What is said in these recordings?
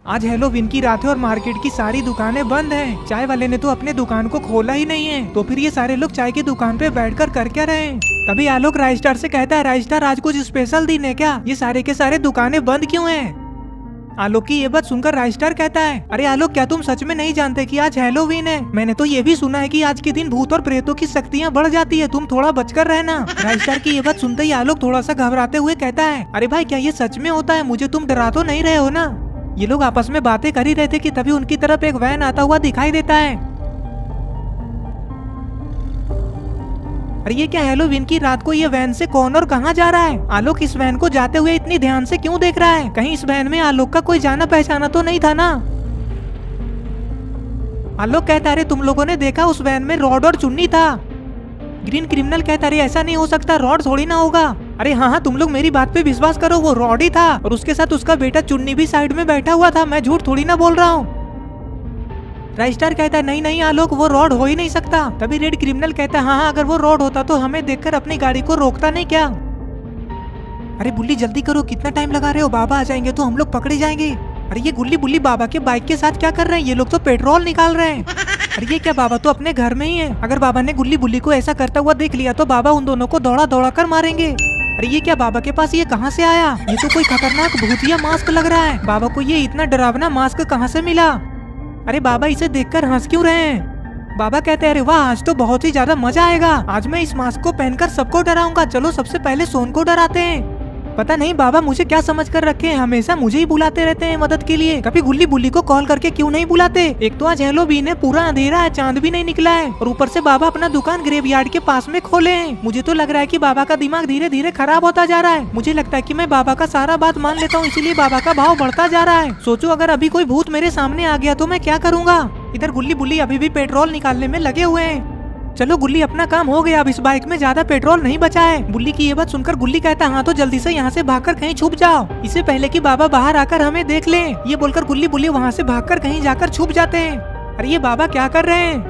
आज हेलोवीन की रात है और मार्केट की सारी दुकानें बंद हैं। चाय वाले ने तो अपने दुकान को खोला ही नहीं है, तो फिर ये सारे लोग चाय की दुकान पे बैठकर कर क्या रहे हैं। तभी आलोक राइस्टार से कहता है, राइस्टार आज कुछ स्पेशल दिन है क्या? ये सारे के सारे दुकानें बंद क्यों हैं? आलोक की ये बात सुनकर राइस्टार कहता है, अरे आलोक, क्या तुम सच में नहीं जानते कि आज हेलोवीन है? मैंने तो ये भी सुना है कि आज के दिन भूत और प्रेतों की शक्तियाँ बढ़ जाती है, तुम थोड़ा बचकर रहना। राइस्टार की ये बात सुनते ही आलोक थोड़ा सा घबराते हुए कहता है, अरे भाई, क्या ये सच में होता है? मुझे तुम डरा तो नहीं रहे हो ना? ये लोग आपस में बातें कर ही रहे थे कि तभी उनकी तरफ एक वैन आता हुआ दिखाई देता है। अरे ये क्या, हेलोवीन की रात को ये वैन से कौन और कहां जा रहा है? आलोक इस वैन को जाते हुए इतनी ध्यान से क्यों देख रहा है? कहीं इस वैन में आलोक का कोई जाना पहचाना तो नहीं था ना? आलोक कहता है, अरे तुम लोगों ने देखा उस वैन में रॉड और चुन्नी था। ग्रीन क्रिमिनल कहता है, ऐसा नहीं हो सकता, रॉड थोड़ी ना होगा। अरे हाँ, तुम लोग मेरी बात पे विश्वास करो, वो रॉड ही था और उसके साथ उसका बेटा चुन्नी भी साइड में बैठा हुआ था, मैं झूठ थोड़ी ना बोल रहा हूँ। राइस्टार कहता है, नहीं नहीं आलोक, वो रॉड हो ही नहीं सकता। तभी रेड क्रिमिनल कहता है, हाँ, अगर वो रॉड होता तो हमें देखकर अपनी गाड़ी को रोकता नहीं क्या? अरे बुल्ली, जल्दी करो, कितना टाइम लगा रहे हो? बाबा आ जाएंगे तो हम लोग पकड़े जाएंगे। अरे ये गुल्ली बुल्ली बाबा के बाइक के साथ क्या कर रहे हैं? ये लोग तो पेट्रोल निकाल रहे हैं। अरे ये क्या, बाबा तो अपने घर में ही है। अगर बाबा ने गुल्ली बुल्ली को ऐसा करता हुआ देख लिया तो बाबा उन दोनों को दौड़ा दौड़ा कर मारेंगे। अरे ये क्या, बाबा के पास ये कहाँ से आया? ये तो कोई खतरनाक भूतिया मास्क लग रहा है। बाबा को ये इतना डरावना मास्क कहाँ से मिला? अरे बाबा इसे देखकर हंस क्यों रहे हैं? बाबा कहते हैं, अरे वाह, आज तो बहुत ही ज्यादा मजा आएगा। आज मैं इस मास्क को पहनकर सबको डराऊंगा। चलो सबसे पहले सोन को डराते हैं। पता नहीं बाबा मुझे क्या समझ कर रखे हैं, हमेशा मुझे ही बुलाते रहते हैं मदद के लिए। कभी गुल्ली बुल्ली को कॉल करके क्यों नहीं बुलाते? एक तो आज हेलोवीन है, पूरा अंधेरा है, चांद भी नहीं निकला है और ऊपर से बाबा अपना दुकान ग्रेवयार्ड के पास में खोले हैं। मुझे तो लग रहा है कि बाबा का दिमाग धीरे धीरे खराब होता जा रहा है। मुझे लगता है कि मैं बाबा का सारा बात मान लेता हूँ, इसीलिए बाबा का भाव बढ़ता जा रहा है। सोचो अगर अभी कोई भूत मेरे सामने आ गया तो मैं क्या करूँगा? इधर गुल्ली बुल्ली अभी भी पेट्रोल निकालने में लगे हुए हैं। चलो गुल्ली, अपना काम हो गया, अब इस बाइक में ज्यादा पेट्रोल नहीं बचा है। बुल्ली की ये बात सुनकर गुल्ली कहता है, हाँ तो जल्दी से यहाँ से भागकर कहीं छुप जाओ, इससे पहले कि बाबा बाहर आकर हमें देख लें। ये बोलकर गुल्ली बुल्ली वहाँ से भागकर कहीं जाकर छुप जाते हैं। अरे ये बाबा क्या कर रहे हैं?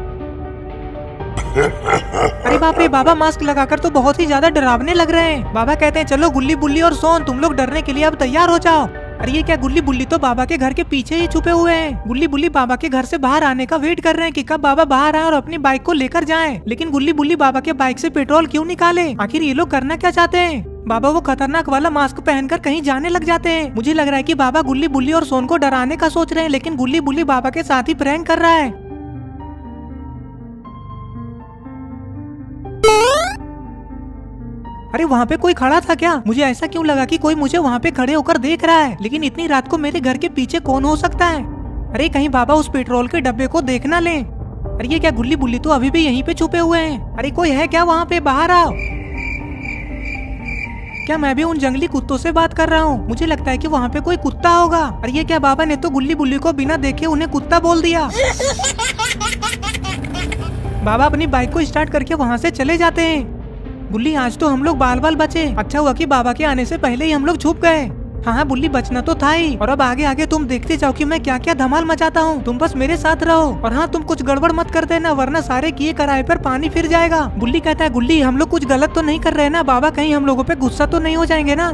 अरे बाप रे, बाबा मास्क लगाकर तो बहुत ही ज्यादा डरावने लग रहे हैं। बाबा कहते हैं, चलो गुल्ली बुल्ली और सोन, तुम लोग डरने के लिए अब तैयार हो जाओ। अरे ये क्या, गुल्ली बुल्ली तो बाबा के घर के पीछे ही छुपे हुए हैं। गुल्ली बुल्ली बाबा के घर से बाहर आने का वेट कर रहे हैं कि कब बाबा बाहर आए और अपनी बाइक को लेकर जाएं। लेकिन गुल्ली बुल्ली बाबा के बाइक से पेट्रोल क्यों निकाले? आखिर ये लोग करना क्या चाहते हैं? बाबा वो खतरनाक वाला मास्क पहनकर कहीं जाने लग जाते हैं। मुझे लग रहा है कि बाबा गुल्ली बुल्ली और सोन को डराने का सोच रहे हैं, लेकिन गुल्ली बुल्ली बाबा के साथ ही प्रैंक कर रहा है। अरे वहाँ पे कोई खड़ा था क्या? मुझे ऐसा क्यों लगा कि कोई मुझे वहाँ पे खड़े होकर देख रहा है, लेकिन इतनी रात को मेरे घर के पीछे कौन हो सकता है? अरे कहीं बाबा उस पेट्रोल के डब्बे को देख ना ले। अरे ये क्या, गुल्ली बुल्ली तो अभी भी यहीं पे छुपे हुए हैं। अरे कोई है क्या वहाँ पे? बाहर आओ। क्या मैं भी उन जंगली कुत्तों से बात कर रहा हूँ? मुझे लगता है कि वहाँ पे कोई कुत्ता होगा। अरे ये क्या, बाबा ने तो गुल्ली बुल्ली को बिना देखे उन्हें कुत्ता बोल दिया। बाबा अपनी बाइक को स्टार्ट करके वहाँ से चले जाते हैं। बुल्ली, आज तो हम लोग बाल बाल बचे। अच्छा हुआ कि बाबा के आने से पहले ही हम लोग छुप गए। हाँ बुल्ली, बचना तो था ही। और अब आगे आगे तुम देखते जाओ कि मैं क्या क्या धमाल मचाता हूँ। तुम बस मेरे साथ रहो और हाँ, तुम कुछ गड़बड़ मत कर देना, वरना सारे किए कराए पर पानी फिर जाएगा। बुल्ली कहता है, गुल्ली हम लोग कुछ गलत तो नहीं कर रहे ना? बाबा कहीं हम लोगों पे गुस्सा तो नहीं हो जाएंगे ना?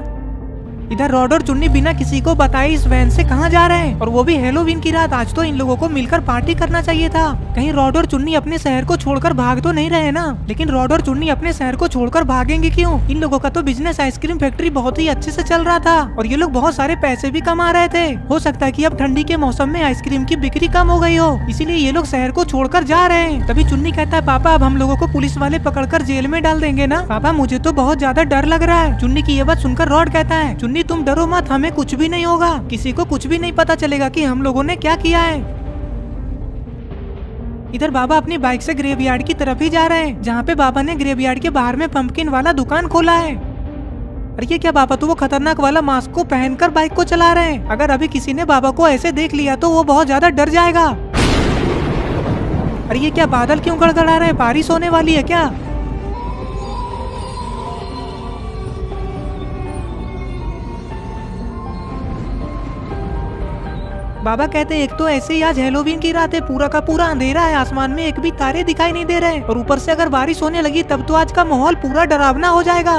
इधर रॉड और चुन्नी बिना किसी को बताए इस वैन से कहाँ जा रहे हैं, और वो भी हेलोवीन की रात। आज तो इन लोगों को मिलकर पार्टी करना चाहिए था। कहीं रॉड और चुन्नी अपने शहर को छोड़कर भाग तो नहीं रहे ना? लेकिन रॉड और चुन्नी अपने शहर को छोड़कर भागेंगे क्यों? इन लोगों का तो बिजनेस आइसक्रीम फैक्ट्री बहुत ही अच्छे से चल रहा था और ये लोग बहुत सारे पैसे भी कमा रहे थे। हो सकता है कि अब ठंडी के मौसम में आइसक्रीम की बिक्री कम हो गई हो, इसीलिए ये लोग शहर को छोड़कर जा रहे हैं। तभी चुन्नी कहता है, पापा अब हम लोगों को पुलिस वाले पकड़कर जेल में डाल देंगे ना? पापा मुझे तो बहुत ज्यादा डर लग रहा है। चुन्नी की ये बात सुनकर रॉड कहता है, चुन्नी तुम डरो मत, हमें कुछ भी नहीं होगा। किसी को कुछ भी नहीं पता चलेगा कि हम लोगों ने क्या किया है। इधर बाबा अपनी बाइक से ग्रेवयार्ड की तरफ ही जा रहे हैं, जहाँ पे बाबा ने ग्रेवयार्ड के बाहर में पंपकिन वाला दुकान खोला है। अरे ये क्या, बाबा तो वो खतरनाक वाला मास्क को पहनकर बाइक को चला रहे हैं। अगर अभी किसी ने बाबा को ऐसे देख लिया तो वो बहुत ज्यादा डर जाएगा। अरे ये क्या, बादल क्यों गड़गड़ा रहे हैं? बारिश होने वाली है क्या? बाबा कहते हैं, एक तो ऐसे ही आज हेलोवीन की रात है, पूरा का पूरा अंधेरा है, आसमान में एक भी तारे दिखाई नहीं दे रहे, और ऊपर से अगर बारिश होने लगी तब तो आज का माहौल पूरा डरावना हो जाएगा।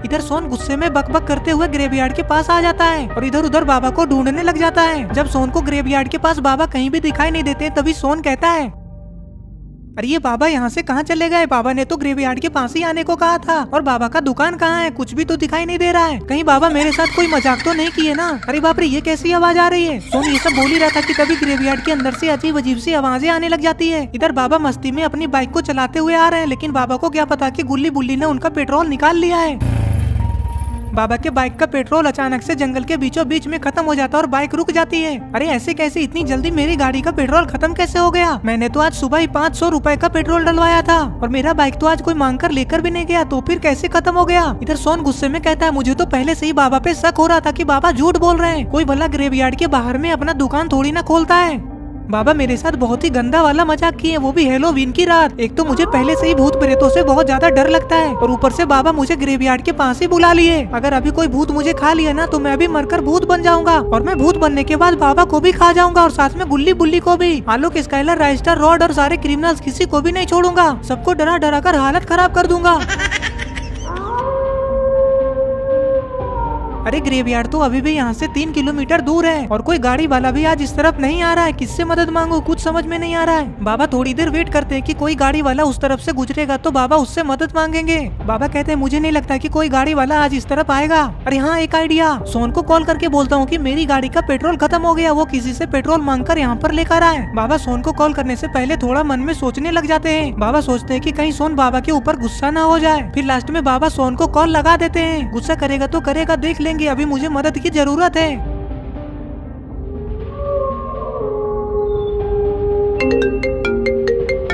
इधर सोन गुस्से में बकबक करते हुए ग्रेवयार्ड के पास आ जाता है और इधर उधर बाबा को ढूंढने लग जाता है। जब सोन को ग्रेवयार्ड के पास बाबा कहीं भी दिखाई नहीं देते तभी सोन कहता है, अरे ये बाबा यहाँ से कहाँ चले गए? बाबा ने तो ग्रेवयार्ड के पास ही आने को कहा था। और बाबा का दुकान कहाँ है? कुछ भी तो दिखाई नहीं दे रहा है। कहीं बाबा मेरे साथ कोई मजाक तो नहीं किए ना? अरे बाप रे, ये कैसी आवाज आ रही है? सोन ये सब बोल ही रहा था कि तभी ग्रेवयार्ड के अंदर से अजीब अजीब सी आवाजें आने लग जाती है। इधर बाबा मस्ती में अपनी बाइक को चलाते हुए आ रहे हैं, लेकिन बाबा को क्या पता कि गुल्ली बुल्ली ने उनका पेट्रोल निकाल लिया है। बाबा के बाइक का पेट्रोल अचानक से जंगल के बीचों बीच में खत्म हो जाता है और बाइक रुक जाती है। अरे ऐसे कैसे इतनी जल्दी मेरी गाड़ी का पेट्रोल खत्म कैसे हो गया? मैंने तो आज सुबह ही 500 रुपए का पेट्रोल डलवाया था और मेरा बाइक तो आज कोई मांग कर लेकर भी नहीं गया, तो फिर कैसे खत्म हो गया? इधर सोन गुस्से में कहता है, मुझे तो पहले से ही बाबा पे शक हो रहा था कि बाबा झूठ बोल रहे हैं। कोई भला ग्रेवयार्ड के बाहर में अपना दुकान थोड़ी ना खोलता है। बाबा मेरे साथ बहुत ही गंदा वाला मजाक किए, वो भी हैलोवीन की रात। एक तो मुझे पहले से ही भूत प्रेतों से बहुत ज्यादा डर लगता है और ऊपर से बाबा मुझे ग्रेवयार्ड के पास ही बुला लिए। अगर अभी कोई भूत मुझे खा लिया ना तो मैं भी मरकर भूत बन जाऊंगा और मैं भूत बनने के बाद बाबा को भी खा जाऊंगा और साथ में गुल्ली बुल्ली को भी। आलोक, स्काइलर, राइस्टर, रॉड और सारे क्रिमिनल्स, किसी को भी नहीं छोड़ूंगा। सबको डरा डरा कर हालत खराब कर दूंगा। अरे ग्रेवयार्ड तो अभी भी यहाँ से 3 किलोमीटर दूर है और कोई गाड़ी वाला भी आज इस तरफ नहीं आ रहा है। किससे मदद मांगू, कुछ समझ में नहीं आ रहा है। बाबा थोड़ी देर वेट करते हैं कि कोई गाड़ी वाला उस तरफ से गुजरेगा तो बाबा उससे मदद मांगेंगे। बाबा कहते हैं, मुझे नहीं लगता कि कोई गाड़ी वाला आज इस तरफ आएगा। अरे हाँ, एक आइडिया, सोन को कॉल करके बोलता हूँ कि मेरी गाड़ी का पेट्रोल खत्म हो गया, वो किसी से पेट्रोल मांग कर यहाँ पर लेकर आए। बाबा सोन को कॉल करने से पहले थोड़ा मन में सोचने लग जाते हैं। बाबा सोचते हैं कि कहीं सोन बाबा के ऊपर गुस्सा ना हो जाए। फिर लास्ट में बाबा सोन को कॉल लगा देते हैं। गुस्सा करेगा तो करेगा, देख लेंगे, अभी मुझे मदद की जरूरत है।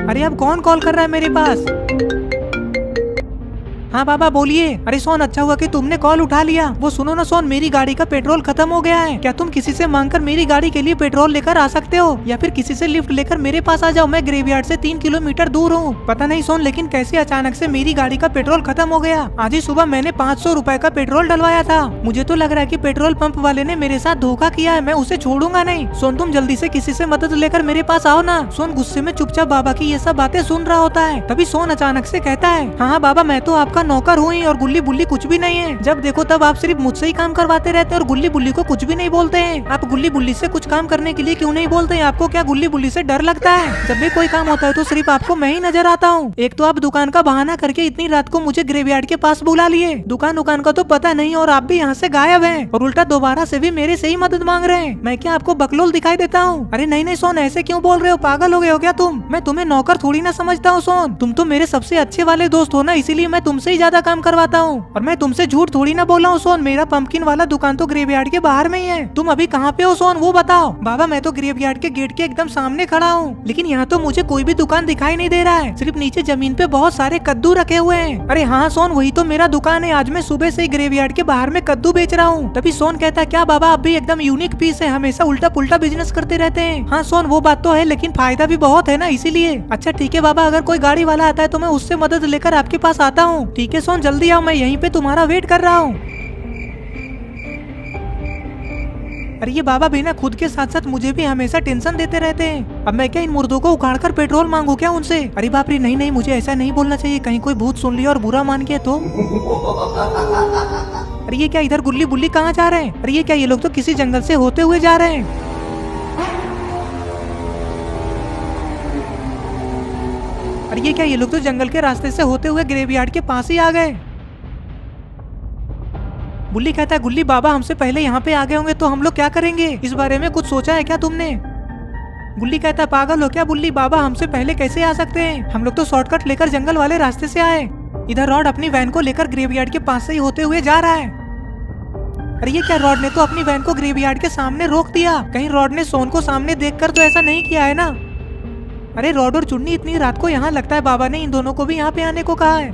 अरे अब कौन कॉल कर रहा है मेरे पास? हाँ बाबा बोलिए। अरे सोन, अच्छा हुआ कि तुमने कॉल उठा लिया। वो सुनो ना सोन, मेरी गाड़ी का पेट्रोल खत्म हो गया है। क्या तुम किसी से मांगकर मेरी गाड़ी के लिए पेट्रोल लेकर आ सकते हो या फिर किसी से लिफ्ट लेकर मेरे पास आ जाओ? मैं ग्रेवयार्ड से 3 किलोमीटर दूर हूँ। पता नहीं सोन, लेकिन कैसे अचानक से मेरी गाड़ी का पेट्रोल खत्म हो गया। आज ही सुबह मैंने 500 रुपए का पेट्रोल डलवाया था। मुझे तो लग रहा है कि पेट्रोल पंप वाले ने मेरे साथ धोखा किया है। मैं उसे छोड़ूंगा नहीं। सोन, तुम जल्दी से किसी से मदद लेकर मेरे पास आओ ना। सोन गुस्से में चुपचाप बाबा की ये सब बातें सुन रहा होता है। तभी सोन अचानक से कहता है, हाँ बाबा, मैं तो आपका नौकर हूँ और गुल्ली बुल्ली कुछ भी नहीं है। जब देखो तब आप सिर्फ मुझसे ही काम करवाते रहते हैं और गुल्ली बुल्ली को कुछ भी नहीं बोलते हैं। आप गुल्ली बुल्ली से कुछ काम करने के लिए क्यों नहीं बोलते हैं? आपको क्या गुल्ली बुल्ली से डर लगता है? जब भी कोई काम होता है तो सिर्फ आपको मैं ही नजर आता हूँ। एक तो आप दुकान का बहाना करके इतनी रात को मुझे ग्रेवयार्ड के पास बुला लिए। दुकान का तो पता नहीं और आप भी यहाँ से गायब हैं और उल्टा दोबारा से भी मेरे से ही मदद मांग रहे हैं। मैं क्या आपको बकलोल दिखाई देता हूँ? अरे नहीं नहीं सोन, ऐसे क्यों बोल रहे हो? पागल हो गए हो क्या तुम? मैं तुम्हें नौकर थोड़ी ना समझता हूँ सोन। तुम तो मेरे सबसे अच्छे वाले दोस्त हो ना, इसीलिए मैं तुमसे ही ज्यादा काम करवाता हूँ। और मैं तुमसे झूठ थोड़ी ना बोला हूँ सोन। मेरा पंपकिन वाला दुकान तो ग्रेवयार्ड के बाहर में ही है। तुम अभी कहाँ पे हो सोन, वो बताओ। बाबा मैं तो ग्रेवयार्ड के गेट के एकदम सामने खड़ा हूँ, लेकिन यहाँ तो मुझे कोई भी दुकान दिखाई नहीं दे रहा है। सिर्फ नीचे जमीन पे बहुत सारे कद्दू रखे हुए हैं। अरे हाँ सोन, वही तो मेरा दुकान है। आज मैं सुबह से ग्रेवयार्ड के बाहर में कद्दू बेच रहा हूँ। तभी सोन कहता है, क्या बाबा आप भी एकदम यूनिक पीस है, हमेशा उल्टा पुल्टा बिजनेस करते रहते हैं। हाँ सोन, वो बात तो है, लेकिन फायदा भी बहुत है ना, इसीलिए। अच्छा ठीक है बाबा, अगर कोई गाड़ी वाला आता है तो मैं उससे मदद लेकर आपके पास आता हूँ। ठीक है सोन, जल्दी आओ, मैं यहीं पे तुम्हारा वेट कर रहा हूँ। अरे ये बाबा भी ना खुद के साथ साथ मुझे भी हमेशा टेंशन देते रहते हैं। अब मैं क्या इन मुर्दों को उखाड़कर पेट्रोल मांगू क्या उनसे? अरे बाप रे, नहीं नहीं, मुझे ऐसा नहीं बोलना चाहिए, कहीं कोई भूत सुन लिया और बुरा मान गया तो। अरे ये क्या, इधर गुल्ली बुल्ली कहाँ जा रहे हैं? अरे ये क्या, ये लोग तो किसी जंगल से होते हुए जा रहे हैं। अरे ये क्या, ये लोग तो जंगल के रास्ते से होते हुए ग्रेवयार्ड के पास ही आ गए। बुल्ली कहता है, गुल्ली बाबा हमसे पहले यहाँ पे आ गए होंगे तो हम लोग क्या करेंगे? इस बारे में कुछ सोचा है क्या तुमने? गुल्ली कहता है, पागल हो क्या बुल्ली, बाबा हमसे पहले कैसे आ सकते हैं? हम लोग तो शॉर्टकट लेकर जंगल वाले रास्ते से आए। इधर रॉड अपनी वैन को लेकर ग्रेवयार्ड के पास से ही होते हुए जा रहा है। अरे ये क्या, रॉड ने तो अपनी वैन को ग्रेवयार्ड के सामने रोक दिया। कहीं रॉड ने सोन को सामने देखकर तो ऐसा नहीं किया है ना? अरे रॉड और चुन्नी इतनी रात को यहाँ, लगता है बाबा ने इन दोनों को भी यहाँ पे आने को कहा है।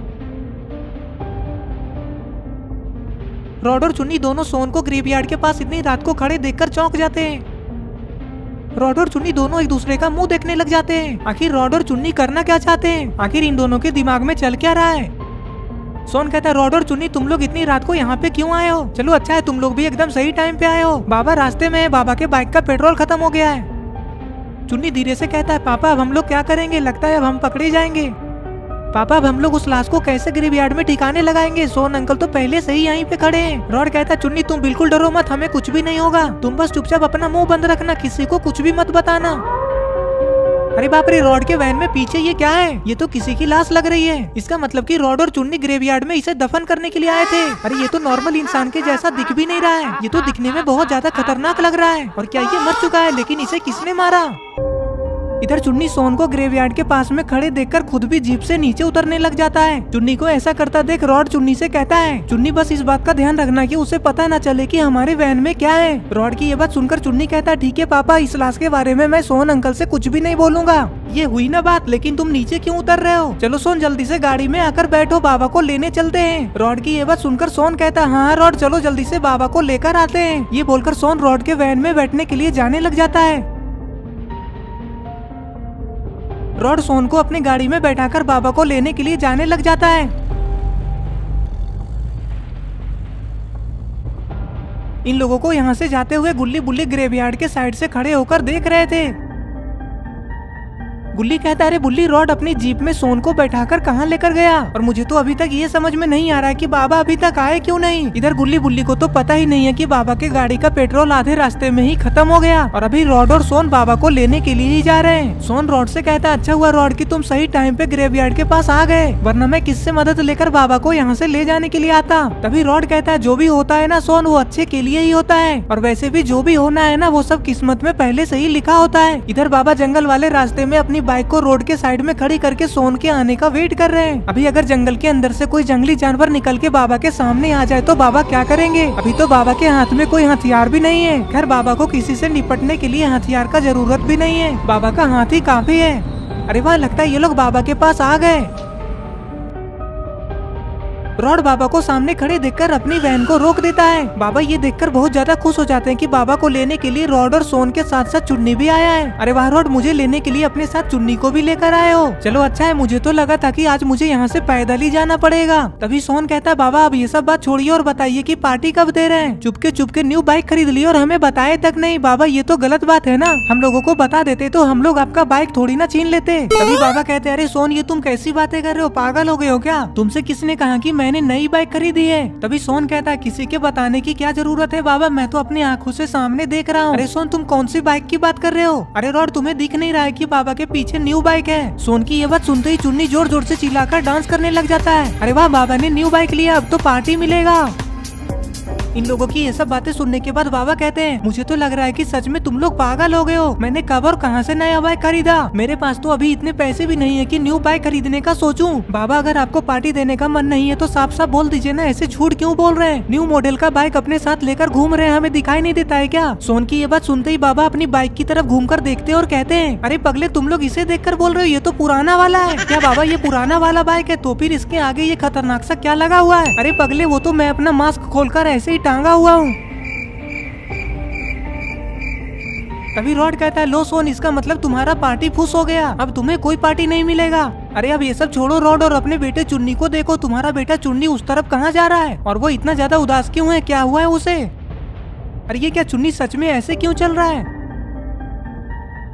रॉड और चुन्नी दोनों सोन को ग्रेवयार्ड के पास इतनी रात को खड़े देखकर चौंक जाते हैं। रॉड और चुन्नी दोनों एक दूसरे का मुंह देखने लग जाते हैं। आखिर रॉड और चुन्नी करना क्या चाहते हैं? आखिर इन दोनों के दिमाग में चल क्या रहा है? सोन कहता है, रॉड और चुन्नी तुम लोग इतनी रात को यहाँ पे क्यों आए हो? चलो अच्छा है, तुम लोग भी एकदम सही टाइम पे आए हो। बाबा रास्ते में है, बाबा के बाइक का पेट्रोल खत्म हो गया है। चुन्नी धीरे से कहता है, पापा अब हम लोग क्या करेंगे? लगता है अब हम पकड़े जाएंगे। पापा अब हम लोग उस लाश को कैसे ग्रेवयार्ड में ठिकाने लगाएंगे? सोन अंकल तो पहले से ही यहीं पे खड़े हैं। रॉड कहता है चुन्नी तुम बिल्कुल डरो मत, हमें कुछ भी नहीं होगा, तुम बस चुपचाप अपना मुंह बंद रखना, किसी को कुछ भी मत बताना। अरे बाप रे, रॉड के वैन में पीछे ये क्या है? ये तो किसी की लाश लग रही है। इसका मतलब कि रॉड और चुन्नी ग्रेवयार्ड में इसे दफन करने के लिए आए थे। अरे ये तो नॉर्मल इंसान के जैसा दिख भी नहीं रहा है, ये तो दिखने में बहुत ज्यादा खतरनाक लग रहा है। और क्या ये मर चुका है? लेकिन इसे किसने मारा? इधर चुन्नी सोन को ग्रेवयार्ड के पास में खड़े देखकर खुद भी जीप से नीचे उतरने लग जाता है। चुन्नी को ऐसा करता देख रॉड चुन्नी से कहता है, चुन्नी बस इस बात का ध्यान रखना कि उसे पता न चले कि हमारे वैन में क्या है। रॉड की ये बात सुनकर चुन्नी कहता है, ठीक है पापा, इस लाश के बारे में मैं सोन अंकल से कुछ भी नहीं बोलूंगा। ये हुई ना बात, लेकिन तुम नीचे क्यों उतर रहे हो? चलो सोन जल्दी से गाड़ी में आकर बैठो, बाबा को लेने चलते हैं। रॉड की ये बात सुनकर सोन कहता है, हाँ रॉड चलो जल्दी से बाबा को लेकर आते हैं। ये बोलकर सोन रॉड के वैन में बैठने के लिए जाने लग जाता है। रॉड सोन को अपनी गाड़ी में बैठाकर बाबा को लेने के लिए जाने लग जाता है। इन लोगों को यहाँ से जाते हुए गुल्ली बुल्ली ग्रेवयार्ड के साइड से खड़े होकर देख रहे थे। गुल्ली कहता है, अरे बुल्ली, रॉड अपनी जीप में सोन को बैठाकर कहाँ लेकर गया? और मुझे तो अभी तक ये समझ में नहीं आ रहा है कि बाबा अभी तक आए क्यों नहीं। इधर गुल्ली बुल्ली को तो पता ही नहीं है कि बाबा के गाड़ी का पेट्रोल आधे रास्ते में ही खत्म हो गया और अभी रॉड और सोन बाबा को लेने के लिए ही जा रहे हैं। सोन रॉड से कहता है, अच्छा हुआ रॉड कि तुम सही टाइम पे ग्रेवयार्ड के पास आ गए, वरना मैं किससे मदद लेकर बाबा को यहाँ से ले जाने के लिए आता। तभी रॉड कहता है, जो भी होता है ना सोन, वो अच्छे के लिए ही होता है, और वैसे भी जो भी होना है ना वो सब किस्मत में पहले से ही लिखा होता है। इधर बाबा जंगल वाले रास्ते में अपनी बाइक को रोड के साइड में खड़ी करके सोन के आने का वेट कर रहे हैं। अभी अगर जंगल के अंदर से कोई जंगली जानवर निकल के बाबा के सामने आ जाए तो बाबा क्या करेंगे? अभी तो बाबा के हाथ में कोई हथियार भी नहीं है। खैर बाबा को किसी से निपटने के लिए हथियार का जरूरत भी नहीं है, बाबा का हाथ ही काफी है। अरे वाह, लगता है ये लोग बाबा के पास आ गए। रॉड बाबा को सामने खड़े देखकर अपनी वैन को रोक देता है। बाबा ये देखकर बहुत ज्यादा खुश हो जाते हैं कि बाबा को लेने के लिए रॉड और सोन के साथ साथ चुन्नी भी आया है। अरे वाह रॉड, मुझे लेने के लिए अपने साथ चुन्नी को भी लेकर आए हो, चलो अच्छा है, मुझे तो लगा था कि आज मुझे यहाँ से पैदल ही जाना पड़ेगा। तभी सोन कहता है, बाबा अब ये सब बात छोड़िए और बताइए कि पार्टी कब दे रहे हैं? चुपके न्यू बाइक खरीद ली और हमें बताए तक नहीं। बाबा ये तो गलत बात है ना, हम लोगों को बता देते तो हम लोग आपका बाइक थोड़ी ना छीन लेते। तभी बाबा कहते हैं, अरे सोन ये तुम कैसी बातें कर रहे हो, पागल हो गए हो क्या? तुमसे किसने कहा कि मैंने नई बाइक खरीदी है? तभी सोन कहता है, किसी के बताने की क्या जरूरत है बाबा, मैं तो अपनी आंखों से सामने देख रहा हूँ। अरे सोन तुम कौन सी बाइक की बात कर रहे हो? अरे रॉड तुम्हें दिख नहीं रहा है कि बाबा के पीछे न्यू बाइक है? सोन की ये बात सुनते ही चुन्नी जोर जोर से चिल्लाकर डांस करने लग जाता है। अरे वाह, बाबा ने न्यू बाइक लिया, अब तो पार्टी मिलेगा। इन लोगों की ये सब बातें सुनने के बाद बाबा कहते हैं, मुझे तो लग रहा है कि सच में तुम लोग पागल हो गए हो। मैंने कब और कहां से नया बाइक खरीदा? मेरे पास तो अभी इतने पैसे भी नहीं है कि न्यू बाइक खरीदने का सोचूं। बाबा अगर आपको पार्टी देने का मन नहीं है तो साफ साफ बोल दीजिए ना, ऐसे झूठ क्यों बोल रहे हैं? न्यू मॉडल का बाइक अपने साथ लेकर घूम रहे हैं, हमें दिखाई नहीं देता है क्या? सोन की ये बात सुनते ही बाबा अपनी बाइक की तरफ घूमकर देखते और कहते हैं, अरे पगले तुम लोग इसे देखकर बोल रहे हो, ये तो पुराना वाला है। क्या बाबा ये पुराना वाला बाइक है? तो फिर इसके आगे ये खतरनाक सा क्या लगा हुआ है? अरे पगले वो तो मैं अपना मास्क खोलकर ऐसे ही टांगा हुआ हूँ। तभी रॉड कहता है, लो सोन, इसका मतलब तुम्हारा पार्टी फुस हो गया, अब तुम्हें कोई पार्टी नहीं मिलेगा। अरे अब ये सब छोड़ो रॉड और अपने बेटे चुन्नी को देखो, तुम्हारा बेटा चुन्नी उस तरफ कहाँ जा रहा है और वो इतना ज्यादा उदास क्यों है? क्या हुआ है उसे? अरे ये क्या चुन्नी सच में ऐसे क्यों चल रहा है?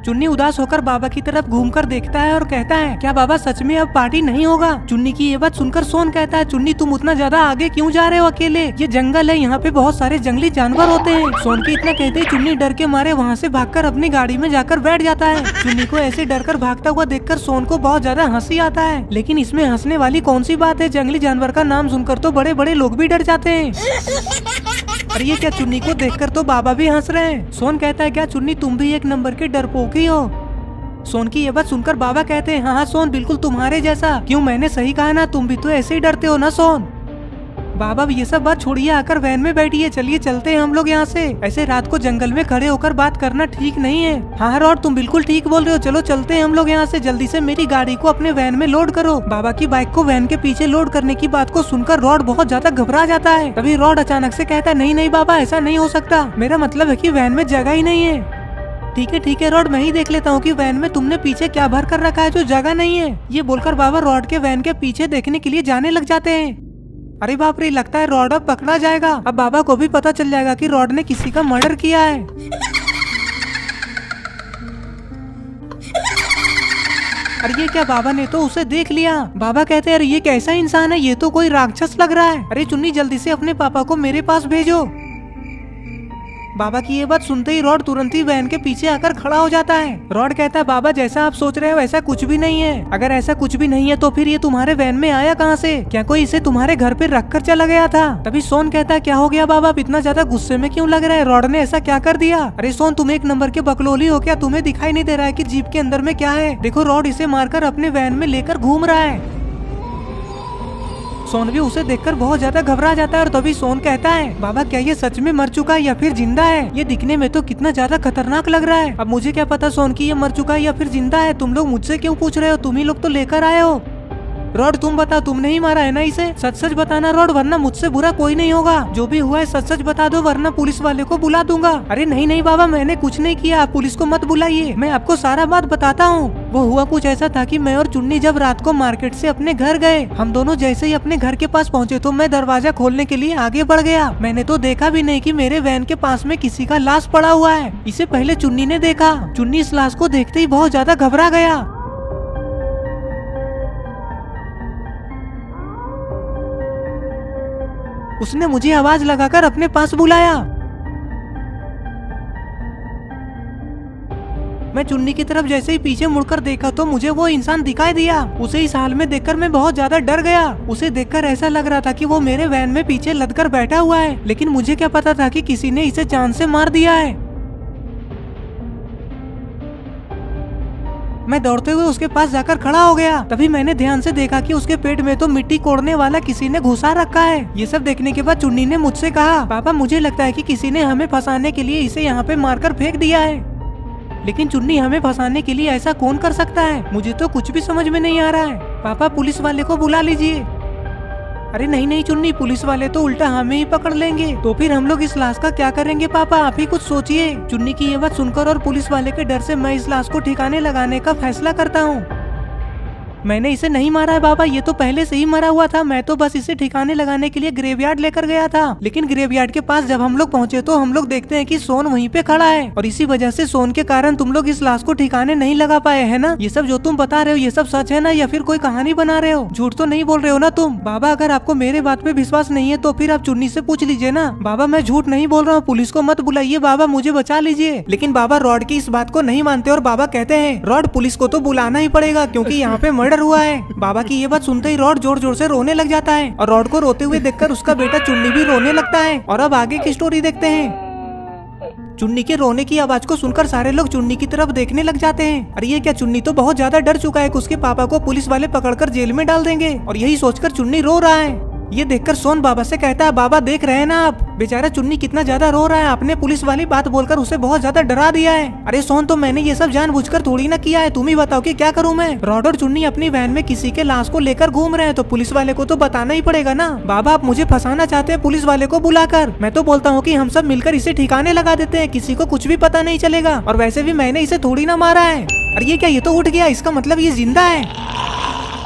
चुन्नी उदास होकर बाबा की तरफ घूमकर देखता है और कहता है, क्या बाबा सच में अब पार्टी नहीं होगा? चुन्नी की ये बात सुनकर सोन कहता है, चुन्नी तुम उतना ज्यादा आगे क्यों जा रहे हो अकेले? ये जंगल है, यहाँ पे बहुत सारे जंगली जानवर होते हैं। सोन की इतना कहते ही चुन्नी डर के मारे वहाँ से भागकर अपनी गाड़ी में जाकर बैठ जाता है। चुन्नी को ऐसे डरकर भागता हुआ देखकर सोन को बहुत ज्यादा हंसी आता है, लेकिन इसमें हंसने वाली कौन सी बात है? जंगली जानवर का नाम सुनकर तो बड़े बड़े लोग भी डर जाते हैं। और ये क्या, चुन्नी को देखकर तो बाबा भी हंस रहे हैं। सोन कहता है, क्या चुन्नी तुम भी एक नंबर के डरपोकी हो? सोन की ये बात सुनकर बाबा कहते हैं, हाँ सोन, बिल्कुल तुम्हारे जैसा। क्यों, मैंने सही कहा ना, तुम भी तो ऐसे ही डरते हो ना सोन। बाबा ये सब बात छोड़िए, आकर वैन में बैठिए, चलिए चलते हैं हम लोग यहाँ से। ऐसे रात को जंगल में खड़े होकर बात करना ठीक नहीं है। हाँ रॉड तुम बिल्कुल ठीक बोल रहे हो, चलो चलते हैं हम लोग यहाँ से। जल्दी से मेरी गाड़ी को अपने वैन में लोड करो। बाबा की बाइक को वैन के पीछे लोड करने की बात को सुनकर रॉड बहुत ज्यादा घबरा जाता है। तभी रॉड अचानक से कहता है, नहीं नहीं बाबा, ऐसा नहीं हो सकता, मेरा मतलब है कि वैन में जगह ही नहीं है। ठीक है रॉड, मैं ही देख लेता हूँ कि वैन में तुमने पीछे क्या भर कर रखा है जो जगह नहीं है। ये बोलकर बाबा रॉड के वैन के पीछे देखने के लिए जाने लग जाते हैं। अरे बाप रे, लगता है रॉड अब पकड़ा जाएगा। अब बाबा को भी पता चल जाएगा कि रॉड ने किसी का मर्डर किया है। अरे ये क्या, बाबा ने तो उसे देख लिया। बाबा कहते हैं अरे ये कैसा इंसान है, ये तो कोई राक्षस लग रहा है। अरे चुन्नी जल्दी से अपने पापा को मेरे पास भेजो। बाबा की ये बात सुनते ही रॉड तुरंत ही वैन के पीछे आकर खड़ा हो जाता है। रॉड कहता है बाबा जैसा आप सोच रहे हो वैसा कुछ भी नहीं है। अगर ऐसा कुछ भी नहीं है तो फिर ये तुम्हारे वैन में आया कहाँ से? क्या कोई इसे तुम्हारे घर पे रख कर चला गया था? तभी सोन कहता है क्या हो गया बाबा, आप इतना ज्यादा गुस्से में क्यों लग रहा है? रॉड ने ऐसा क्या कर दिया? अरे सोन तुम एक नंबर के बकलोली हो क्या? तुम्हें दिखाई नहीं दे रहा है कि जीप के अंदर में क्या है? देखो रॉड इसे मारकर अपने वैन में लेकर घूम रहा है। सोन भी उसे देखकर बहुत ज्यादा घबरा जाता है और तभी सोन कहता है बाबा क्या ये सच में मर चुका है या फिर जिंदा है? ये दिखने में तो कितना ज्यादा खतरनाक लग रहा है। अब मुझे क्या पता सोन की ये मर चुका है या फिर जिंदा है? तुम लोग मुझसे क्यों पूछ रहे हो? तुम ही लोग तो लेकर आए हो। रॉड तुम बता, तुमने ही मारा है ना इसे? सच सच बताना रॉड, वरना मुझसे बुरा कोई नहीं होगा। जो भी हुआ है सच सच बता दो वरना पुलिस वाले को बुला दूंगा। अरे नहीं नहीं बाबा मैंने कुछ नहीं किया, आप पुलिस को मत बुलाइए, मैं आपको सारा बात बताता हूँ। वो हुआ कुछ ऐसा था कि मैं और चुन्नी जब रात को मार्केट से अपने घर गए, हम दोनों जैसे ही अपने घर के पास पहुँचे तो मैं दरवाजा खोलने के लिए आगे बढ़ गया। मैंने तो देखा भी नहीं कि मेरे वैन के पास में किसी का लाश पड़ा हुआ है। इसे पहले चुन्नी ने देखा। चुन्नी इस लाश को देखते ही बहुत ज्यादा घबरा गया। उसने मुझे आवाज लगाकर अपने पास बुलाया। मैं चुन्नी की तरफ जैसे ही पीछे मुड़कर देखा तो मुझे वो इंसान दिखाई दिया। उसे इस हाल में देखकर मैं बहुत ज्यादा डर गया। उसे देखकर ऐसा लग रहा था कि वो मेरे वैन में पीछे लदकर बैठा हुआ है, लेकिन मुझे क्या पता था कि किसी ने इसे जान से मार दिया है। मैं दौड़ते हुए उसके पास जाकर खड़ा हो गया। तभी मैंने ध्यान से देखा कि उसके पेट में तो मिट्टी कोड़ने वाला किसी ने घुसा रखा है। ये सब देखने के बाद चुन्नी ने मुझसे कहा पापा मुझे लगता है कि किसी ने हमें फंसाने के लिए इसे यहाँ पे मारकर फेंक दिया है। लेकिन चुन्नी हमें फंसाने के लिए ऐसा कौन कर सकता है? मुझे तो कुछ भी समझ में नहीं आ रहा है। पापा पुलिस वाले को बुला लीजिए। अरे नहीं नहीं चुन्नी, पुलिस वाले तो उल्टा हमें ही पकड़ लेंगे, तो फिर हम लोग इस लाश का क्या करेंगे? पापा आप ही कुछ सोचिए। चुन्नी की ये बात सुनकर और पुलिस वाले के डर से मैं इस लाश को ठिकाने लगाने का फैसला करता हूँ। मैंने इसे नहीं मारा है बाबा, ये तो पहले से ही मरा हुआ था। मैं तो बस इसे ठिकाने लगाने के लिए ग्रेवयार्ड लेकर गया था। लेकिन ग्रेवयार्ड के पास जब हम लोग पहुंचे तो हम लोग देखते हैं कि सोन वहीं पे खड़ा है, और इसी वजह से सोन के कारण तुम लोग इस लाश को ठिकाने नहीं लगा पाए है ना? ये सब जो तुम बता रहे हो ये सब सच है ना, या फिर कोई कहानी बना रहे हो? झूठ तो नहीं बोल रहे हो ना तुम? बाबा अगर आपको मेरे बात पे विश्वास नहीं है तो फिर आप चुन्नी से पूछ लीजिए ना। बाबा मैं झूठ नहीं बोल रहा हूँ, पुलिस को मत बुलाइए बाबा, मुझे बचा लीजिए। लेकिन बाबा रॉड की इस बात को नहीं मानते और बाबा कहते हैं रॉड पुलिस को तो बुलाना ही पड़ेगा क्योंकि यहाँ पे मर्डर हुआ है। बाबा की ये बात सुनते ही रॉड जोर जोर से रोने लग जाता है, और रॉड को रोते हुए देखकर उसका बेटा चुन्नी भी रोने लगता है। और अब आगे की स्टोरी देखते हैं। चुन्नी के रोने की आवाज को सुनकर सारे लोग चुन्नी की तरफ देखने लग जाते हैं। अरे ये क्या, चुन्नी तो बहुत ज्यादा डर चुका है कि उसके पापा को पुलिस वाले पकड़कर जेल में डाल देंगे, और यही सोचकर चुन्नी रो रहा है। ये देखकर सोन बाबा से कहता है बाबा देख रहे हैं ना आप, बेचारा चुन्नी कितना ज्यादा रो रहा है, आपने पुलिस वाली बात बोलकर उसे बहुत ज्यादा डरा दिया है। अरे सोन तो मैंने ये सब जानबूझकर थोड़ी ना किया है, तुम ही बताओ कि क्या करूं मैं? रॉड और चुन्नी अपनी वैन में किसी के लाश को लेकर घूम रहे हैं तो पुलिस वाले को तो बताना ही पड़ेगा ना। बाबा आप मुझे फंसाना चाहते हैं पुलिस वाले को बुलाकर? मैं तो बोलता हूँ कि हम सब मिलकर इसे ठिकाने लगा देते हैं, किसी को कुछ भी पता नहीं चलेगा। और वैसे भी मैंने इसे थोड़ी ना मारा है। अरे ये क्या, ये तो उठ गया, इसका मतलब ये जिंदा है।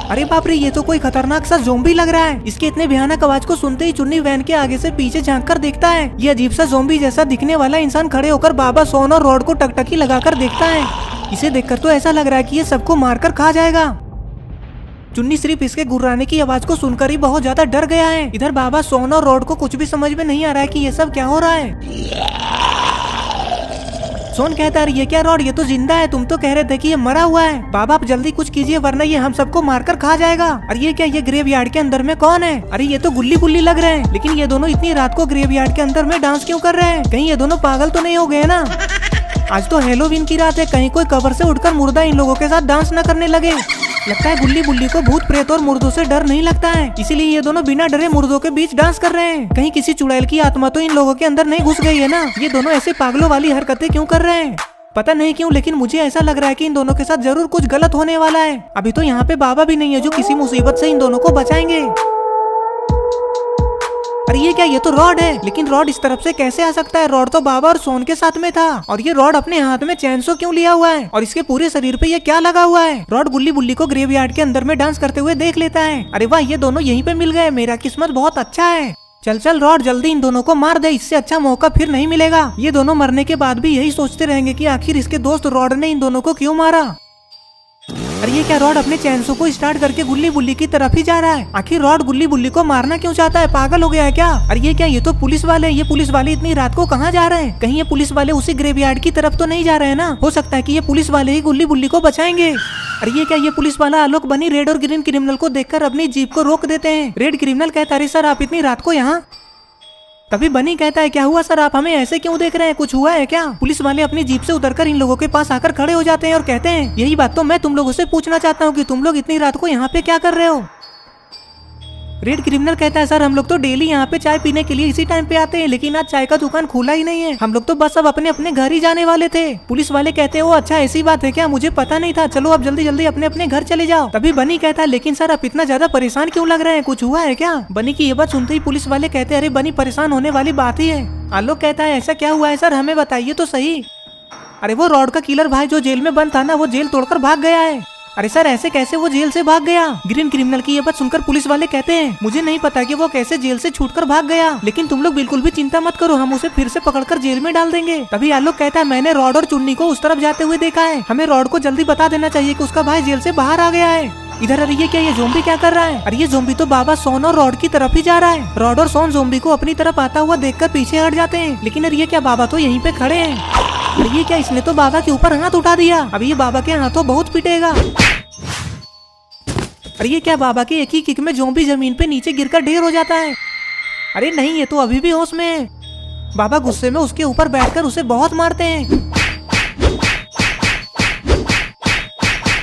अरे बाप रे, ये तो कोई खतरनाक सा ज़ोंबी लग रहा है। इसके इतने भयानक आवाज को सुनते ही चुन्नी वैन के आगे से पीछे झांक कर देखता है। ये अजीब सा ज़ोंबी जैसा दिखने वाला इंसान खड़े होकर बाबा सोन और रॉड को टकटकी लगाकर देखता है। इसे देखकर तो ऐसा लग रहा है कि ये सबको मारकर खा जाएगा। चुन्नी सिर्फ इसके गुर्राने की आवाज को सुनकर ही बहुत ज्यादा डर गया है। इधर बाबा सोन और रॉड को कुछ भी समझ में नहीं आ रहा है कि ये सब क्या हो रहा है। सोन कहता है ये क्या रॉड, ये तो जिंदा है, तुम तो कह रहे थे कि ये मरा हुआ है। बाबा आप जल्दी कुछ कीजिए वरना ये हम सबको मारकर खा जाएगा। अरे ये क्या, ये ग्रेवयार्ड के अंदर में कौन है? अरे ये तो गुल्ली गुल्ली लग रहे हैं, लेकिन ये दोनों इतनी रात को ग्रेवयार्ड के अंदर में डांस क्यों कर रहे हैं? कहीं ये दोनों पागल तो नहीं हो गए ना? आज तो हैलोवीन की रात है, कहीं कोई कब्र से उठकर मुर्दा इन लोगों के साथ डांस न करने लगे। लगता है गुल्ली बुल्ली को भूत प्रेत और मुर्दों से डर नहीं लगता है, इसीलिए ये दोनों बिना डरे मुर्दों के बीच डांस कर रहे हैं। कहीं किसी चुड़ैल की आत्मा तो इन लोगों के अंदर नहीं घुस गई है ना? ये दोनों ऐसे पागलों वाली हरकतें क्यों कर रहे हैं? पता नहीं क्यों, लेकिन मुझे ऐसा लग रहा है कि इन दोनों के साथ जरूर कुछ गलत होने वाला है। अभी तो यहाँ पे बाबा भी नहीं है जो किसी मुसीबत से इन दोनों को बचाएंगे। अरे ये क्या, ये तो रॉड है, लेकिन रॉड इस तरफ से कैसे आ सकता है? रॉड तो बाबा और सोन के साथ में था, और ये रॉड अपने हाथ में चैनसो क्यों लिया हुआ है? और इसके पूरे शरीर पे ये क्या लगा हुआ है? रॉड गुल्ली बुल्ली को ग्रेवयार्ड के अंदर में डांस करते हुए देख लेता है। अरे वाह, ये दोनों यहीं पे मिल गए, मेरा किस्मत बहुत अच्छा है। चल चल रॉड, जल्दी इन दोनों को मार दे, इससे अच्छा मौका फिर नहीं मिलेगा। ये दोनों मरने के बाद भी यही सोचते रहेंगे कि आखिर इसके दोस्त रॉड ने इन दोनों को क्यों मारा। अरे ये क्या रॉड अपने चैनसो को स्टार्ट करके गुल्ली बुल्ली की तरफ ही जा रहा है। आखिर रॉड गुल्ली बुल्ली को मारना क्यों चाहता है, पागल हो गया है क्या? अरे ये क्या, ये तो पुलिस वाले, ये पुलिस वाले इतनी रात को कहाँ जा रहे हैं? कहीं ये पुलिस वाले उसी ग्रेवयार्ड की तरफ तो नहीं जा रहे हैं ना? हो सकता है कि ये पुलिस वाले ही गुल्ली बुल्ली को बचाएंगे। अरे ये क्या, ये पुलिस वाला आलोक बनी रेड और ग्रीन क्रिमिनल को देखकर अपनी जीप को रोक देते हैं। रेड क्रिमिनल कहता है सर आप इतनी रात को यहाँ? तभी बनी कहता है क्या हुआ सर, आप हमें ऐसे क्यों देख रहे हैं, कुछ हुआ है क्या? पुलिस वाले अपनी जीप से उतरकर इन लोगों के पास आकर खड़े हो जाते हैं और कहते हैं यही बात तो मैं तुम लोगों से पूछना चाहता हूँ कि तुम लोग इतनी रात को यहाँ पे क्या कर रहे हो? रेड क्रिमिनल कहता है सर हम लोग तो डेली यहाँ पे चाय पीने के लिए इसी टाइम पे आते हैं, लेकिन आज चाय का दुकान खुला ही नहीं है, हम लोग तो बस अब अपने अपने घर ही जाने वाले थे। पुलिस वाले कहते हैं ओ अच्छा ऐसी बात है क्या, मुझे पता नहीं था, चलो अब जल्दी जल्दी अपने अपने घर चले जाओ। तभी बनी कहता है लेकिन सर आप इतना ज्यादा परेशान क्यों लग रहे हैं, कुछ हुआ है क्या? बनी की ये बात सुनते ही पुलिस वाले कहते हैं अरे बनी परेशान होने वाली बात ही है। आलोक कहता है ऐसा क्या हुआ है सर, हमें बताइए तो सही। अरे वो रॉड का किलर भाई जो जेल में बंद था ना, वो जेल तोड़कर भाग गया है। अरे सर ऐसे कैसे वो जेल से भाग गया? ग्रीन क्रिमिनल की ये बात सुनकर पुलिस वाले कहते हैं मुझे नहीं पता कि वो कैसे जेल से छूटकर भाग गया, लेकिन तुम लोग बिल्कुल भी चिंता मत करो, हम उसे फिर से पकड़कर जेल में डाल देंगे। तभी आलोक कहता है मैंने रॉड और चुन्नी को उस तरफ जाते हुए देखा है, हमें रॉड को जल्दी बता देना चाहिए कि उसका भाई जेल से बाहर आ गया है। इधर अरे ये क्या, ये जोम्बी क्या कर रहा है? अरे ये जोम्बी तो बाबा सोन और रॉड की तरफ ही जा रहा है। रॉड और सोन जोम्बी को अपनी तरफ आता हुआ देखकर पीछे हट जाते हैं, लेकिन अरे ये क्या, बाबा तो यहीं पे खड़े हैं। अरे ये क्या, इसने तो बाबा के ऊपर हाथ उठा दिया, अभी ये बाबा के हाथों बहुत पिटेगा। अरे ये क्या, बाबा के एक ही किक में जोम्बी जमीन पे नीचे गिरकर ढेर हो जाता है। अरे नहीं ये तो अभी भी होश में है। बाबा गुस्से में उसके ऊपर बैठकर उसे बहुत मारते हैं।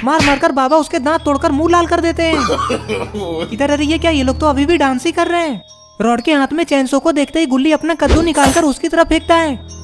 मार मारकर बाबा उसके दांत तोड़कर मुंह लाल कर देते हैं। इधर अरे ये क्या, ये लोग तो अभी भी डांस ही कर रहे हैं। रॉड के हाथ में चैनसो को देखते ही गुल्ली अपना कद्दू निकालकर उसकी तरफ फेंकता है।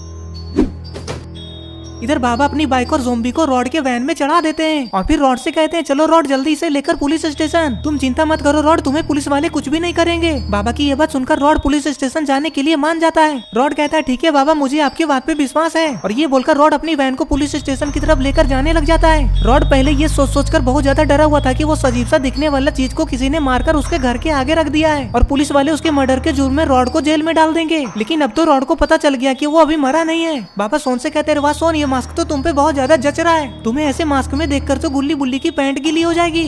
इधर बाबा अपनी बाइक और ज़ोंबी को रॉड के वैन में चढ़ा देते हैं और फिर रॉड से कहते हैं चलो रॉड जल्दी इसे लेकर पुलिस स्टेशन, तुम चिंता मत करो रॉड, तुम्हें पुलिस वाले कुछ भी नहीं करेंगे। बाबा की ये बात सुनकर रॉड पुलिस स्टेशन जाने के लिए मान जाता है। रॉड कहता है ठीक है बाबा, मुझे आपकी बात पे विश्वास है, और ये बोलकर रॉड अपनी वैन को पुलिस स्टेशन की तरफ लेकर जाने लग जाता है। रॉड पहले ये सोच कर बहुत ज्यादा डरा हुआ था कि वो अजीब सा दिखने वाला चीज को किसी ने मारकर उसके घर के आगे रख दिया है और पुलिस वाले उसके मर्डर के जुर्म में रॉड को जेल में डाल देंगे। लेकिन अब तो रॉड को पता चल गया कि वो अभी मरा नहीं है। बाबा सोन से कहते हैं वाह सोन, ये मास्क तो तुम पे बहुत ज्यादा जच रहा है, तुम्हें ऐसे मास्क में देखकर तो गुल्ली बुल्ली की पैंट गीली हो जाएगी।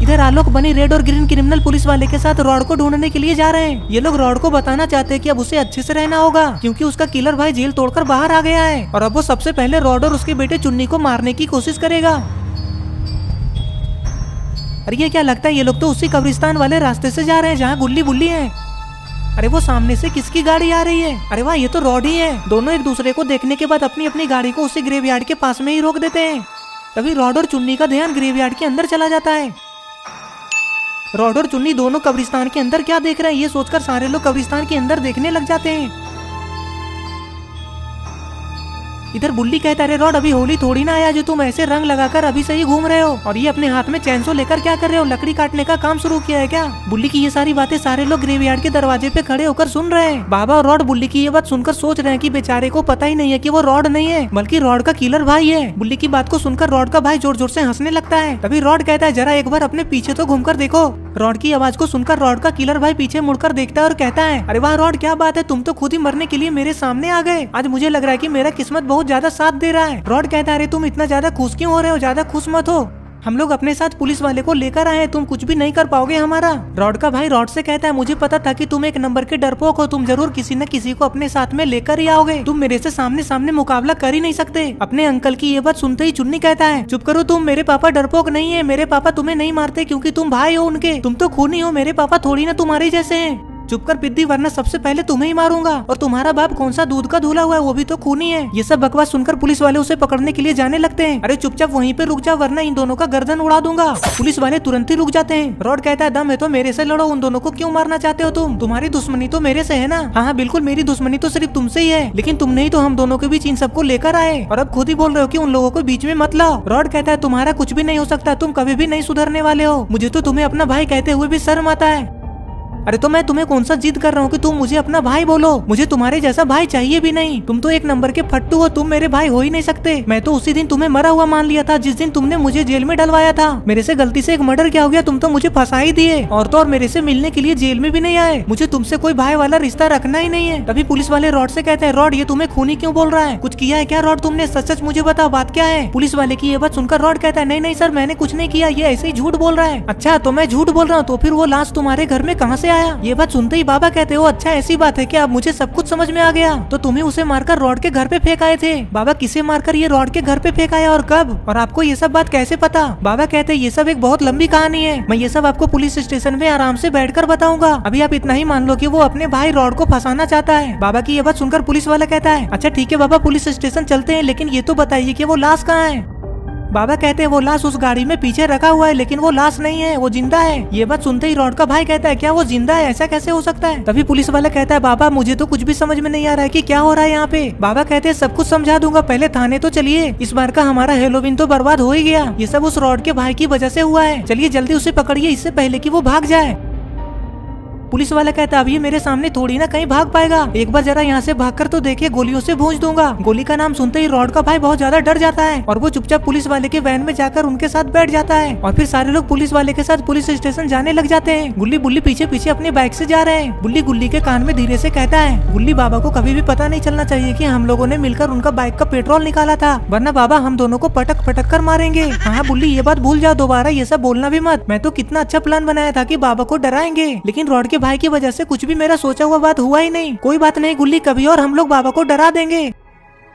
इधर आलोक बनी रेड और ग्रीन क्रिमिनल पुलिस वाले के साथ रॉड को ढूंढने के लिए जा रहे हैं। ये लोग रॉड को बताना चाहते हैं कि अब उसे अच्छे से रहना होगा क्योंकि उसका किलर भाई जेल तोड़कर बाहर आ गया है और अब वो सबसे पहले रॉड और उसके बेटे चुन्नी को मारने की कोशिश करेगा। अरे ये क्या, लगता है ये लोग तो उसी कब्रिस्तान वाले रास्ते से जा रहे हैं जहाँ गुल्ली बुल्ली है। अरे वो सामने से किसकी गाड़ी आ रही है? अरे वाह, ये तो रॉड ही है। दोनों एक दूसरे को देखने के बाद अपनी अपनी गाड़ी को उसी ग्रेवयार्ड के पास में ही रोक देते हैं। तभी रॉड और चुन्नी का ध्यान ग्रेवयार्ड के अंदर चला जाता है। रॉड और चुन्नी दोनों कब्रिस्तान के अंदर क्या देख रहे हैं ये सोचकर सारे लोग कब्रिस्तान के अंदर देखने लग जाते हैं। इधर बुल्ली कहता है रॉड अभी होली थोड़ी ना आया जो तुम ऐसे रंग लगाकर अभी से ही घूम रहे हो, और ये अपने हाथ में चैनसो लेकर क्या कर रहे हो, लकड़ी काटने का काम शुरू किया है क्या? बुल्ली की ये सारी बातें सारे लोग ग्रेवयार्ड के दरवाजे पे खड़े होकर सुन रहे हैं। बाबा और रॉड बुल्ली की ये बात सुनकर सोच रहे हैं कि बेचारे को पता ही नहीं है कि वो रॉड नहीं है बल्कि रॉड का किलर भाई है। बुल्ली की बात को सुनकर रॉड का भाई जोर जोर से हंसने लगता है। तभी रॉड कहता है जरा एक बार अपने पीछे तो घूमकर देखो। रॉड की आवाज को सुनकर रॉड का किलर भाई पीछे मुड़कर देखता है और कहता है अरे वाह रॉड, क्या बात है, तुम तो खुद ही मरने के लिए मेरे सामने आ गए। आज मुझे लग रहा है कि मेरा किस्मत बहुत ज्यादा साथ दे रहा है। रॉड कहता है अरे तुम इतना ज्यादा खुश क्यों हो रहे हो, ज्यादा खुश मत हो, हम लोग अपने साथ पुलिस वाले को लेकर आए हैं, तुम कुछ भी नहीं कर पाओगे हमारा। रॉड का भाई रॉड से कहता है मुझे पता था कि तुम एक नंबर के डरपोक हो, तुम जरूर किसी न किसी को अपने साथ में लेकर ही आओगे, तुम मेरे से सामने सामने मुकाबला कर ही नहीं सकते। अपने अंकल की ये बात सुनते ही चुन्नी कहता है चुप करो तुम, मेरे पापा डरपोक नहीं है, मेरे पापा तुम्हें नहीं मारते क्योंकि तुम भाई हो उनके, तुम तो खूनी हो, मेरे पापा थोड़ी ना तुम्हारे जैसे हैं। चुप कर पिद्दी, वरना सबसे पहले तुम्हें ही मारूंगा, और तुम्हारा बाप कौन सा दूध का धुला हुआ है, वो भी तो खूनी है। ये सब बकवास सुनकर पुलिस वाले उसे पकड़ने के लिए जाने लगते हैं। अरे चुपचाप वहीं पे रुक जा वरना इन दोनों का गर्दन उड़ा दूंगा। पुलिस वाले तुरंत ही रुक जाते हैं। रॉड कहता है दम है तो मेरे से लड़ो, उन दोनों को क्यों मारना चाहते हो तुम, तुम्हारी दुश्मनी तो मेरे से है ना? हाँ बिल्कुल, मेरी दुश्मनी तो सिर्फ तुमसे ही है, लेकिन तुम नहीं तो हम दोनों के बीच इन सबको लेकर आए और अब खुद ही बोल रहे हो कि उन लोगों को बीच में मत लाओ। रॉड कहता है तुम्हारा कुछ भी नहीं हो सकता, तुम कभी भी नहीं सुधरने वाले हो, मुझे तो तुम्हें अपना भाई कहते हुए भी शर्म आता है। अरे तो मैं तुम्हें कौन सा जिद कर रहा हूँ कि तुम मुझे अपना भाई बोलो, मुझे तुम्हारे जैसा भाई चाहिए भी नहीं। तुम तो एक नंबर के फट्टू हो, तुम मेरे भाई हो ही नहीं सकते। मैं तो उसी दिन तुम्हें मरा हुआ मान लिया था जिस दिन तुमने मुझे जेल में डलवाया था। मेरे से गलती से एक मर्डर क्या हो गया, तुम तो मुझे फंसा ही दिए और तो और मेरे से मिलने के लिए जेल में भी नहीं आए। मुझे तुमसे कोई भाई वाला रिश्ता रखना ही नहीं है। तभी पुलिस वाले रॉड से कहते हैं, रॉड ये तुम्हें खूनी क्यों बोल रहा है, कुछ किया है क्या रॉड तुमने, सच सच मुझे बताओ बात क्या है। पुलिस वाले की ये बात सुनकर रॉड कहता है, नहीं नहीं सर मैंने कुछ नहीं किया, ये ऐसे ही झूठ बोल रहा है। अच्छा तो मैं झूठ बोल रहा हूँ, तो फिर वो लाश तुम्हारे घर में कहाँ से आया। ये बात सुनते ही बाबा कहते हो, अच्छा ऐसी बात है क्या, अब मुझे सब कुछ समझ में आ गया। तो तुम्हें उसे मारकर रॉड के घर पे फेंक आए थे। बाबा किसे मारकर ये रॉड के घर पे फेंक आया और कब, और आपको ये सब बात कैसे पता। बाबा कहते हैं, ये सब एक बहुत लंबी कहानी है, मैं ये सब आपको पुलिस स्टेशन में आराम से बैठकर बताऊंगा। अभी आप इतना ही मान लो कि वो अपने भाई रॉड को फंसाना चाहता है। बाबा की ये बात सुनकर पुलिस वाला कहता है, अच्छा ठीक है बाबा पुलिस स्टेशन चलते हैं, लेकिन ये तो बताइए कि वो लाश कहाँ है। बाबा कहते हैं, वो लाश उस गाड़ी में पीछे रखा हुआ है, लेकिन वो लाश नहीं है, वो जिंदा है। ये बात सुनते ही रॉड का भाई कहता है, क्या वो जिंदा है, ऐसा कैसे हो सकता है। तभी पुलिस वाला कहता है, बाबा मुझे तो कुछ भी समझ में नहीं आ रहा है कि क्या हो रहा है यहाँ पे। बाबा कहते हैं, सब कुछ समझा दूंगा, पहले थाने तो चलिए, इस बार का हमारा हेलोवीन तो बर्बाद हो ही गया, ये सब उस रॉड के भाई की वजह से हुआ है, चलिए जल्दी उसे पकड़िए इससे पहले कि वो भाग जाए। पुलिस वाला कहता है, अब ये मेरे सामने थोड़ी ना कहीं भाग पाएगा, एक बार जरा यहाँ से भागकर तो देखिए, गोलियों से भूंज दूंगा। गोली का नाम सुनते ही रॉड का भाई बहुत ज्यादा डर जाता है और वो चुपचाप पुलिस वाले के वैन में जाकर उनके साथ बैठ जाता है और फिर सारे लोग पुलिस वाले के साथ पुलिस स्टेशन जाने लग जाते हैं। गुल्ली बुल्ली पीछे पीछे अपनी बाइक से जा रहे हैं। बुल्ली गुल्ली के कान में धीरे से कहता है, गुल्ली बाबा को कभी भी पता नहीं चलना चाहिए कि हम लोगों ने मिलकर उनका बाइक का पेट्रोल निकाला था, वरना बाबा हम दोनों को पटक पटक कर मारेंगे। हाँ बुल्ली ये बात भूल जाओ, दोबारा ये सब बोलना भी मत। मैं तो कितना अच्छा प्लान बनाया था कि बाबा को डराएंगे, लेकिन रॉड के भाई की वजह से कुछ भी मेरा सोचा हुआ बात हुआ ही नहीं। कोई बात नहीं गुल्ली, कभी और हम लोग बाबा को डरा देंगे।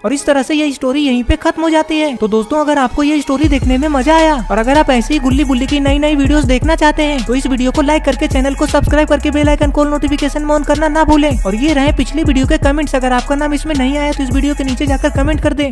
और इस तरह से ये स्टोरी यहीं पे खत्म हो जाती है। तो दोस्तों अगर आपको ये स्टोरी देखने में मजा आया और अगर आप ऐसे ही गुल्ली बुल्ली की नई नई वीडियोस देखना चाहते हैं तो इस वीडियो को लाइक करके चैनल को सब्सक्राइब करके bell icon call notification on करना ना भूलें। और ये रहे पिछली वीडियो के कमेंट्स, अगर आपका नाम इसमें नहीं आया तो इस वीडियो के नीचे जाकर कमेंट कर दे।